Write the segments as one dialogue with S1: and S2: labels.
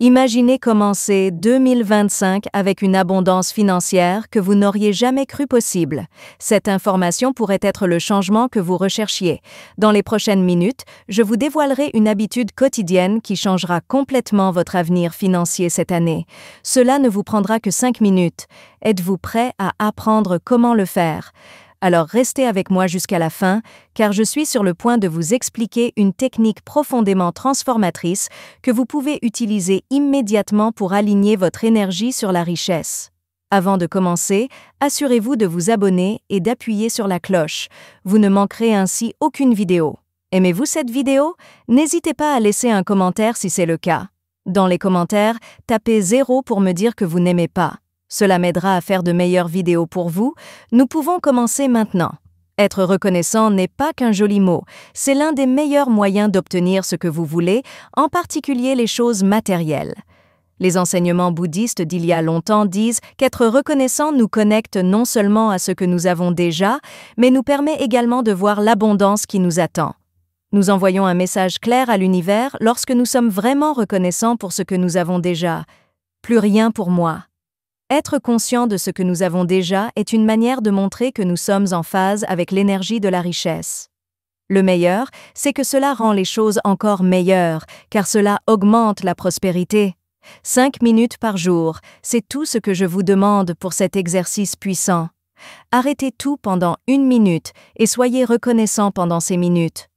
S1: Imaginez commencer 2025 avec une abondance financière que vous n'auriez jamais cru possible. Cette information pourrait être le changement que vous recherchiez. Dans les prochaines minutes, je vous dévoilerai une habitude quotidienne qui changera complètement votre avenir financier cette année. Cela ne vous prendra que 5 minutes. Êtes-vous prêt à apprendre comment le faire? Alors restez avec moi jusqu'à la fin, car je suis sur le point de vous expliquer une technique profondément transformatrice que vous pouvez utiliser immédiatement pour aligner votre énergie sur la richesse. Avant de commencer, assurez-vous de vous abonner et d'appuyer sur la cloche. Vous ne manquerez ainsi aucune vidéo. Aimez-vous cette vidéo? N'hésitez pas à laisser un commentaire si c'est le cas. Dans les commentaires, tapez 0 pour me dire que vous n'aimez pas. Cela m'aidera à faire de meilleures vidéos pour vous. Nous pouvons commencer maintenant. Être reconnaissant n'est pas qu'un joli mot, c'est l'un des meilleurs moyens d'obtenir ce que vous voulez, en particulier les choses matérielles. Les enseignements bouddhistes d'il y a longtemps disent qu'être reconnaissant nous connecte non seulement à ce que nous avons déjà, mais nous permet également de voir l'abondance qui nous attend. Nous envoyons un message clair à l'univers lorsque nous sommes vraiment reconnaissants pour ce que nous avons déjà. Plus rien pour moi. Être conscient de ce que nous avons déjà est une manière de montrer que nous sommes en phase avec l'énergie de la richesse. Le meilleur, c'est que cela rend les choses encore meilleures, car cela augmente la prospérité. 5 minutes par jour, c'est tout ce que je vous demande pour cet exercice puissant. Arrêtez tout pendant 1 minute et soyez reconnaissant pendant ces minutes.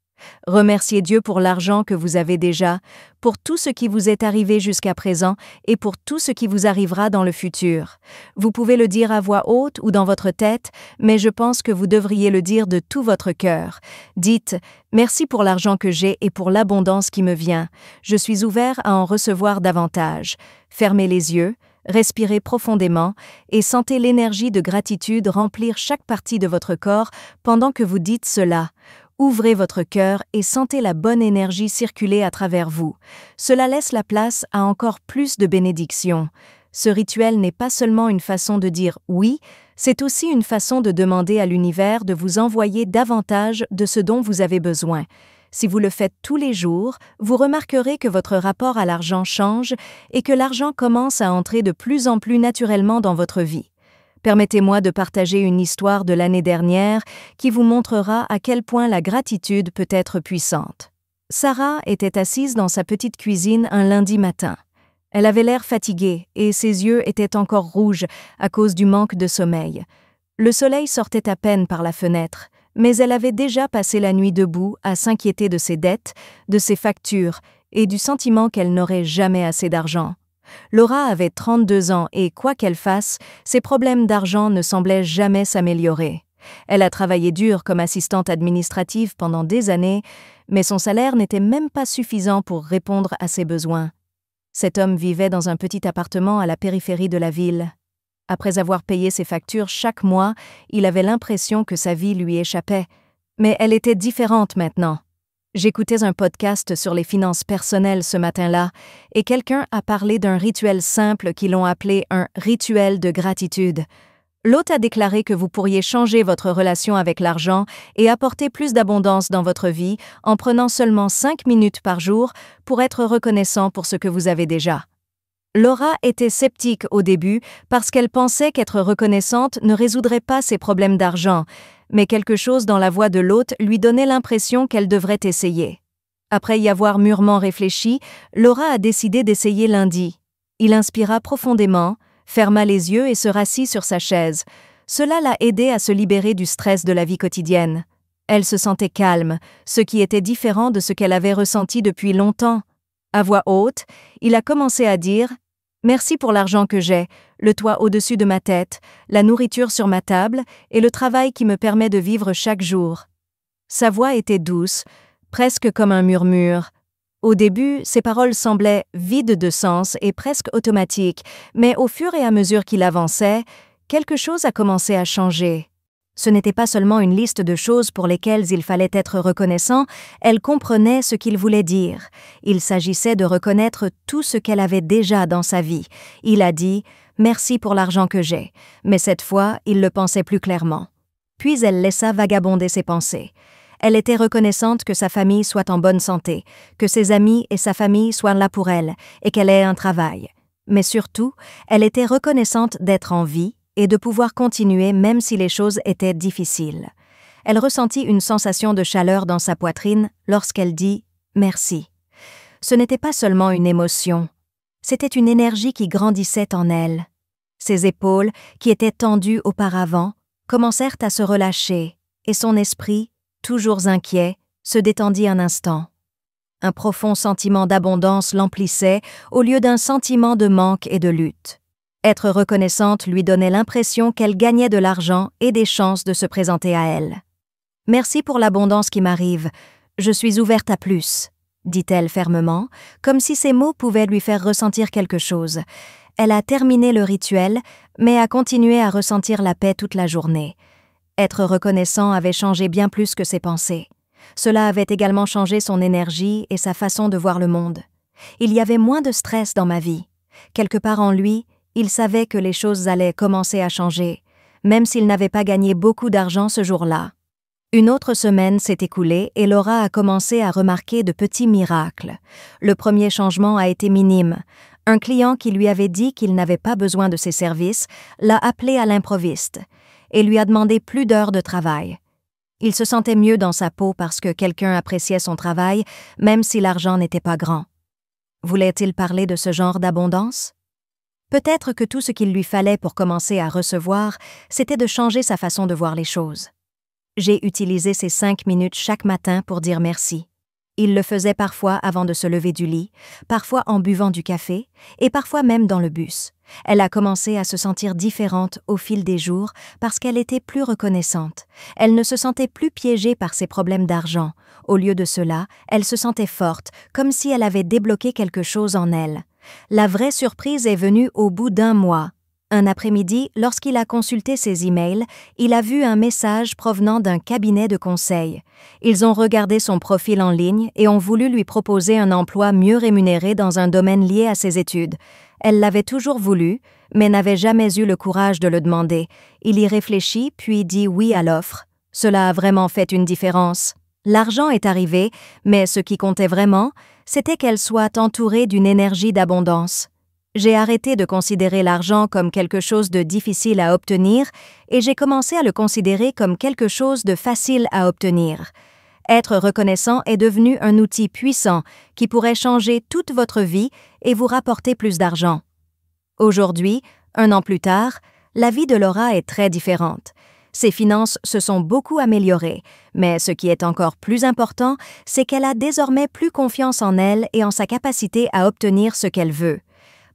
S1: Remerciez Dieu pour l'argent que vous avez déjà, pour tout ce qui vous est arrivé jusqu'à présent et pour tout ce qui vous arrivera dans le futur. Vous pouvez le dire à voix haute ou dans votre tête, mais je pense que vous devriez le dire de tout votre cœur. Dites « Merci pour l'argent que j'ai et pour l'abondance qui me vient. Je suis ouvert à en recevoir davantage. » Fermez les yeux, respirez profondément et sentez l'énergie de gratitude remplir chaque partie de votre corps pendant que vous dites cela. Ouvrez votre cœur et sentez la bonne énergie circuler à travers vous. Cela laisse la place à encore plus de bénédictions. Ce rituel n'est pas seulement une façon de dire « oui », c'est aussi une façon de demander à l'univers de vous envoyer davantage de ce dont vous avez besoin. Si vous le faites tous les jours, vous remarquerez que votre rapport à l'argent change et que l'argent commence à entrer de plus en plus naturellement dans votre vie. Permettez-moi de partager une histoire de l'année dernière qui vous montrera à quel point la gratitude peut être puissante. Sarah était assise dans sa petite cuisine un lundi matin. Elle avait l'air fatiguée et ses yeux étaient encore rouges à cause du manque de sommeil. Le soleil sortait à peine par la fenêtre, mais elle avait déjà passé la nuit debout à s'inquiéter de ses dettes, de ses factures et du sentiment qu'elle n'aurait jamais assez d'argent. Laura avait 32 ans et, quoi qu'elle fasse, ses problèmes d'argent ne semblaient jamais s'améliorer. Elle a travaillé dur comme assistante administrative pendant des années, mais son salaire n'était même pas suffisant pour répondre à ses besoins. Cet homme vivait dans un petit appartement à la périphérie de la ville. Après avoir payé ses factures chaque mois, il avait l'impression que sa vie lui échappait. Mais elle était différente maintenant. J'écoutais un podcast sur les finances personnelles ce matin-là et quelqu'un a parlé d'un rituel simple qu'ils l'ont appelé un rituel de gratitude. L'hôte a déclaré que vous pourriez changer votre relation avec l'argent et apporter plus d'abondance dans votre vie en prenant seulement 5 minutes par jour pour être reconnaissant pour ce que vous avez déjà. Laura était sceptique au début parce qu'elle pensait qu'être reconnaissante ne résoudrait pas ses problèmes d'argent, mais quelque chose dans la voix de l'hôte lui donnait l'impression qu'elle devrait essayer. Après y avoir mûrement réfléchi, Laura a décidé d'essayer lundi. Il inspira profondément, ferma les yeux et se rassit sur sa chaise. Cela l'a aidée à se libérer du stress de la vie quotidienne. Elle se sentait calme, ce qui était différent de ce qu'elle avait ressenti depuis longtemps. À voix haute, il a commencé à dire « Merci pour l'argent que j'ai, le toit au-dessus de ma tête, la nourriture sur ma table et le travail qui me permet de vivre chaque jour. » Sa voix était douce, presque comme un murmure. Au début, ses paroles semblaient vides de sens et presque automatiques, mais au fur et à mesure qu'il avançait, quelque chose a commencé à changer. Ce n'était pas seulement une liste de choses pour lesquelles il fallait être reconnaissant, elle comprenait ce qu'il voulait dire. Il s'agissait de reconnaître tout ce qu'elle avait déjà dans sa vie. Il a dit « Merci pour l'argent que j'ai », mais cette fois, il le pensait plus clairement. Puis elle laissa vagabonder ses pensées. Elle était reconnaissante que sa famille soit en bonne santé, que ses amis et sa famille soient là pour elle et qu'elle ait un travail. Mais surtout, elle était reconnaissante d'être en vie et de pouvoir continuer même si les choses étaient difficiles. Elle ressentit une sensation de chaleur dans sa poitrine lorsqu'elle dit « merci ». Ce n'était pas seulement une émotion, c'était une énergie qui grandissait en elle. Ses épaules, qui étaient tendues auparavant, commencèrent à se relâcher et son esprit, toujours inquiet, se détendit un instant. Un profond sentiment d'abondance l'emplissait au lieu d'un sentiment de manque et de lutte. Être reconnaissante lui donnait l'impression qu'elle gagnait de l'argent et des chances de se présenter à elle. « Merci pour l'abondance qui m'arrive. Je suis ouverte à plus », dit-elle fermement, comme si ces mots pouvaient lui faire ressentir quelque chose. Elle a terminé le rituel, mais a continué à ressentir la paix toute la journée. Être reconnaissant avait changé bien plus que ses pensées. Cela avait également changé son énergie et sa façon de voir le monde. Il y avait moins de stress dans ma vie. Quelque part en lui, il savait que les choses allaient commencer à changer, même s'il n'avait pas gagné beaucoup d'argent ce jour-là. Une autre semaine s'est écoulée et Laura a commencé à remarquer de petits miracles. Le premier changement a été minime. Un client qui lui avait dit qu'il n'avait pas besoin de ses services l'a appelé à l'improviste et lui a demandé plus d'heures de travail. Il se sentait mieux dans sa peau parce que quelqu'un appréciait son travail, même si l'argent n'était pas grand. Voulait-il parler de ce genre d'abondance? Peut-être que tout ce qu'il lui fallait pour commencer à recevoir, c'était de changer sa façon de voir les choses. J'ai utilisé ces 5 minutes chaque matin pour dire merci. Il le faisait parfois avant de se lever du lit, parfois en buvant du café, et parfois même dans le bus. Elle a commencé à se sentir différente au fil des jours parce qu'elle était plus reconnaissante. Elle ne se sentait plus piégée par ses problèmes d'argent. Au lieu de cela, elle se sentait forte, comme si elle avait débloqué quelque chose en elle. La vraie surprise est venue au bout d'1 mois. Un après-midi, lorsqu'il a consulté ses emails, il a vu un message provenant d'un cabinet de conseil. Ils ont regardé son profil en ligne et ont voulu lui proposer un emploi mieux rémunéré dans un domaine lié à ses études. Elle l'avait toujours voulu, mais n'avait jamais eu le courage de le demander. Il y réfléchit, puis dit oui à l'offre. Cela a vraiment fait une différence. L'argent est arrivé, mais ce qui comptait vraiment, c'était qu'elle soit entourée d'une énergie d'abondance. J'ai arrêté de considérer l'argent comme quelque chose de difficile à obtenir et j'ai commencé à le considérer comme quelque chose de facile à obtenir. Être reconnaissant est devenu un outil puissant qui pourrait changer toute votre vie et vous rapporter plus d'argent. Aujourd'hui, 1 an plus tard, la vie de Laura est très différente. Ses finances se sont beaucoup améliorées, mais ce qui est encore plus important, c'est qu'elle a désormais plus confiance en elle et en sa capacité à obtenir ce qu'elle veut.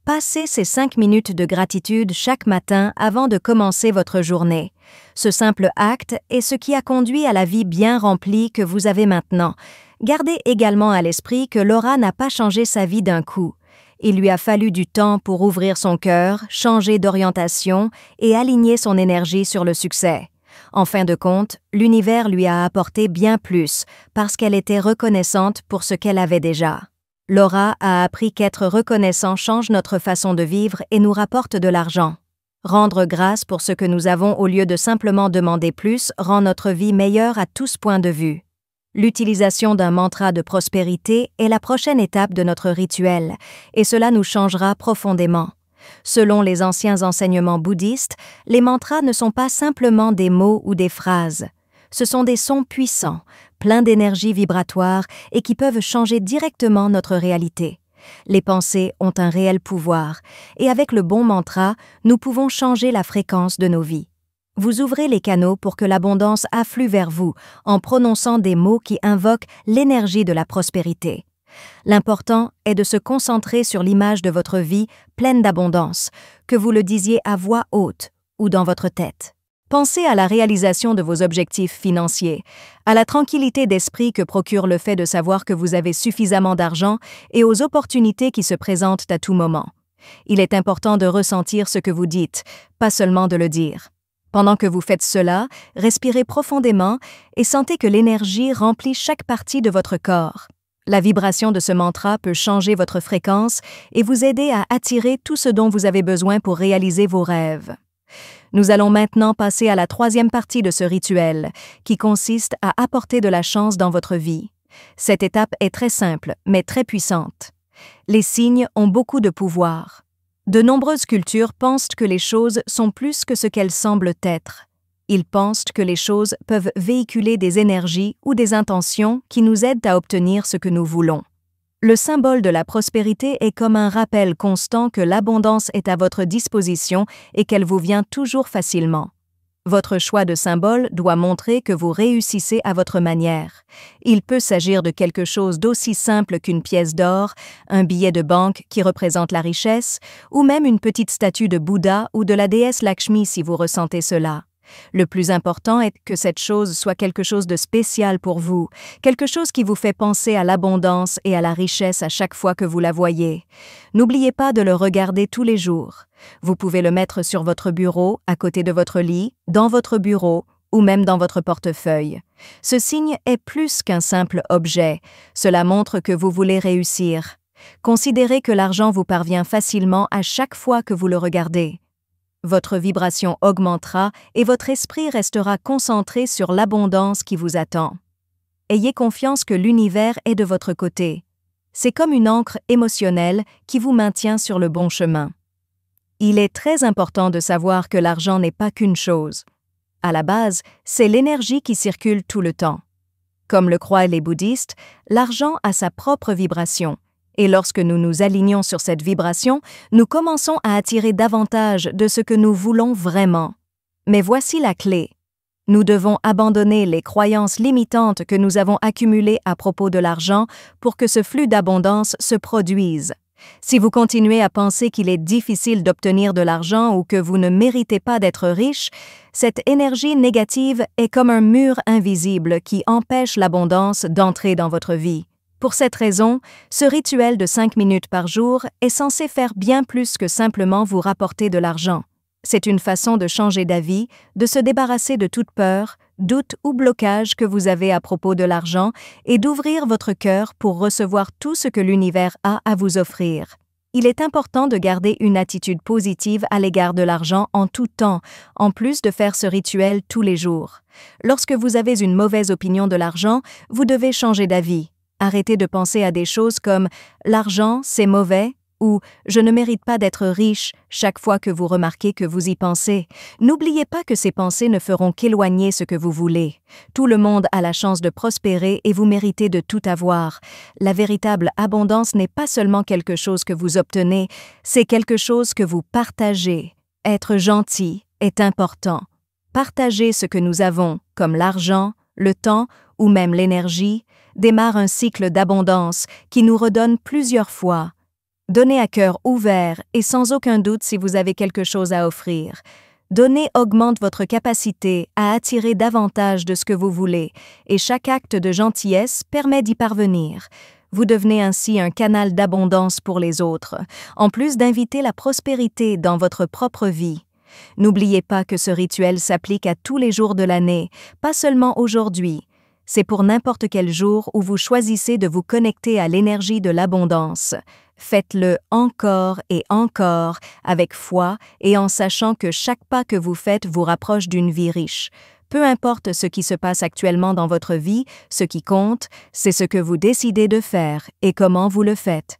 S1: Passez ces 5 minutes de gratitude chaque matin avant de commencer votre journée. Ce simple acte est ce qui a conduit à la vie bien remplie que vous avez maintenant. Gardez également à l'esprit que Laura n'a pas changé sa vie d'un coup. Il lui a fallu du temps pour ouvrir son cœur, changer d'orientation et aligner son énergie sur le succès. En fin de compte, l'univers lui a apporté bien plus parce qu'elle était reconnaissante pour ce qu'elle avait déjà. Laura a appris qu'être reconnaissant change notre façon de vivre et nous rapporte de l'argent. Rendre grâce pour ce que nous avons au lieu de simplement demander plus rend notre vie meilleure à tous points de vue. L'utilisation d'un mantra de prospérité est la prochaine étape de notre rituel, et cela nous changera profondément. Selon les anciens enseignements bouddhistes, les mantras ne sont pas simplement des mots ou des phrases. Ce sont des sons puissants, pleins d'énergie vibratoire et qui peuvent changer directement notre réalité. Les pensées ont un réel pouvoir, et avec le bon mantra, nous pouvons changer la fréquence de nos vies. Vous ouvrez les canaux pour que l'abondance afflue vers vous en prononçant des mots qui invoquent l'énergie de la prospérité. L'important est de se concentrer sur l'image de votre vie pleine d'abondance, que vous le disiez à voix haute ou dans votre tête. Pensez à la réalisation de vos objectifs financiers, à la tranquillité d'esprit que procure le fait de savoir que vous avez suffisamment d'argent et aux opportunités qui se présentent à tout moment. Il est important de ressentir ce que vous dites, pas seulement de le dire. Pendant que vous faites cela, respirez profondément et sentez que l'énergie remplit chaque partie de votre corps. La vibration de ce mantra peut changer votre fréquence et vous aider à attirer tout ce dont vous avez besoin pour réaliser vos rêves. Nous allons maintenant passer à la troisième partie de ce rituel, qui consiste à apporter de la chance dans votre vie. Cette étape est très simple, mais très puissante. Les signes ont beaucoup de pouvoir. De nombreuses cultures pensent que les choses sont plus que ce qu'elles semblent être. Ils pensent que les choses peuvent véhiculer des énergies ou des intentions qui nous aident à obtenir ce que nous voulons. Le symbole de la prospérité est comme un rappel constant que l'abondance est à votre disposition et qu'elle vous vient toujours facilement. Votre choix de symbole doit montrer que vous réussissez à votre manière. Il peut s'agir de quelque chose d'aussi simple qu'une pièce d'or, un billet de banque qui représente la richesse, ou même une petite statue de Bouddha ou de la déesse Lakshmi si vous ressentez cela. Le plus important est que cette chose soit quelque chose de spécial pour vous, quelque chose qui vous fait penser à l'abondance et à la richesse à chaque fois que vous la voyez. N'oubliez pas de le regarder tous les jours. Vous pouvez le mettre sur votre bureau, à côté de votre lit, dans votre bureau ou même dans votre portefeuille. Ce signe est plus qu'un simple objet. Cela montre que vous voulez réussir. Considérez que l'argent vous parvient facilement à chaque fois que vous le regardez. Votre vibration augmentera et votre esprit restera concentré sur l'abondance qui vous attend. Ayez confiance que l'univers est de votre côté. C'est comme une ancre émotionnelle qui vous maintient sur le bon chemin. Il est très important de savoir que l'argent n'est pas qu'une chose. À la base, c'est l'énergie qui circule tout le temps. Comme le croient les bouddhistes, l'argent a sa propre vibration. Et lorsque nous nous alignons sur cette vibration, nous commençons à attirer davantage de ce que nous voulons vraiment. Mais voici la clé. Nous devons abandonner les croyances limitantes que nous avons accumulées à propos de l'argent pour que ce flux d'abondance se produise. Si vous continuez à penser qu'il est difficile d'obtenir de l'argent ou que vous ne méritez pas d'être riche, cette énergie négative est comme un mur invisible qui empêche l'abondance d'entrer dans votre vie. Pour cette raison, ce rituel de 5 minutes par jour est censé faire bien plus que simplement vous rapporter de l'argent. C'est une façon de changer d'avis, de se débarrasser de toute peur, doute ou blocage que vous avez à propos de l'argent et d'ouvrir votre cœur pour recevoir tout ce que l'univers a à vous offrir. Il est important de garder une attitude positive à l'égard de l'argent en tout temps, en plus de faire ce rituel tous les jours. Lorsque vous avez une mauvaise opinion de l'argent, vous devez changer d'avis. Arrêtez de penser à des choses comme « l'argent, c'est mauvais » ou « je ne mérite pas d'être riche » chaque fois que vous remarquez que vous y pensez. N'oubliez pas que ces pensées ne feront qu'éloigner ce que vous voulez. Tout le monde a la chance de prospérer et vous méritez de tout avoir. La véritable abondance n'est pas seulement quelque chose que vous obtenez, c'est quelque chose que vous partagez. Être gentil est important. Partager ce que nous avons, comme l'argent, le temps ou même l'énergie, démarre un cycle d'abondance qui nous redonne plusieurs fois. Donnez à cœur ouvert et sans aucun doute si vous avez quelque chose à offrir. Donner augmente votre capacité à attirer davantage de ce que vous voulez et chaque acte de gentillesse permet d'y parvenir. Vous devenez ainsi un canal d'abondance pour les autres, en plus d'inviter la prospérité dans votre propre vie. N'oubliez pas que ce rituel s'applique à tous les jours de l'année, pas seulement aujourd'hui. C'est pour n'importe quel jour où vous choisissez de vous connecter à l'énergie de l'abondance. Faites-le encore et encore, avec foi et en sachant que chaque pas que vous faites vous rapproche d'une vie riche. Peu importe ce qui se passe actuellement dans votre vie, ce qui compte, c'est ce que vous décidez de faire et comment vous le faites.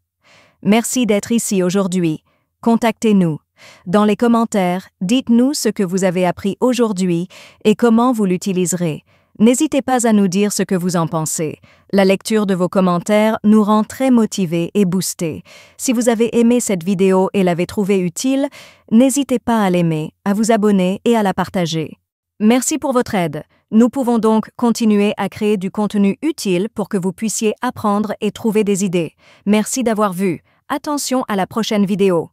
S1: Merci d'être ici aujourd'hui. Contactez-nous. Dans les commentaires, dites-nous ce que vous avez appris aujourd'hui et comment vous l'utiliserez. N'hésitez pas à nous dire ce que vous en pensez. La lecture de vos commentaires nous rend très motivés et boostés. Si vous avez aimé cette vidéo et l'avez trouvée utile, n'hésitez pas à l'aimer, à vous abonner et à la partager. Merci pour votre aide. Nous pouvons donc continuer à créer du contenu utile pour que vous puissiez apprendre et trouver des idées. Merci d'avoir vu. Attention à la prochaine vidéo.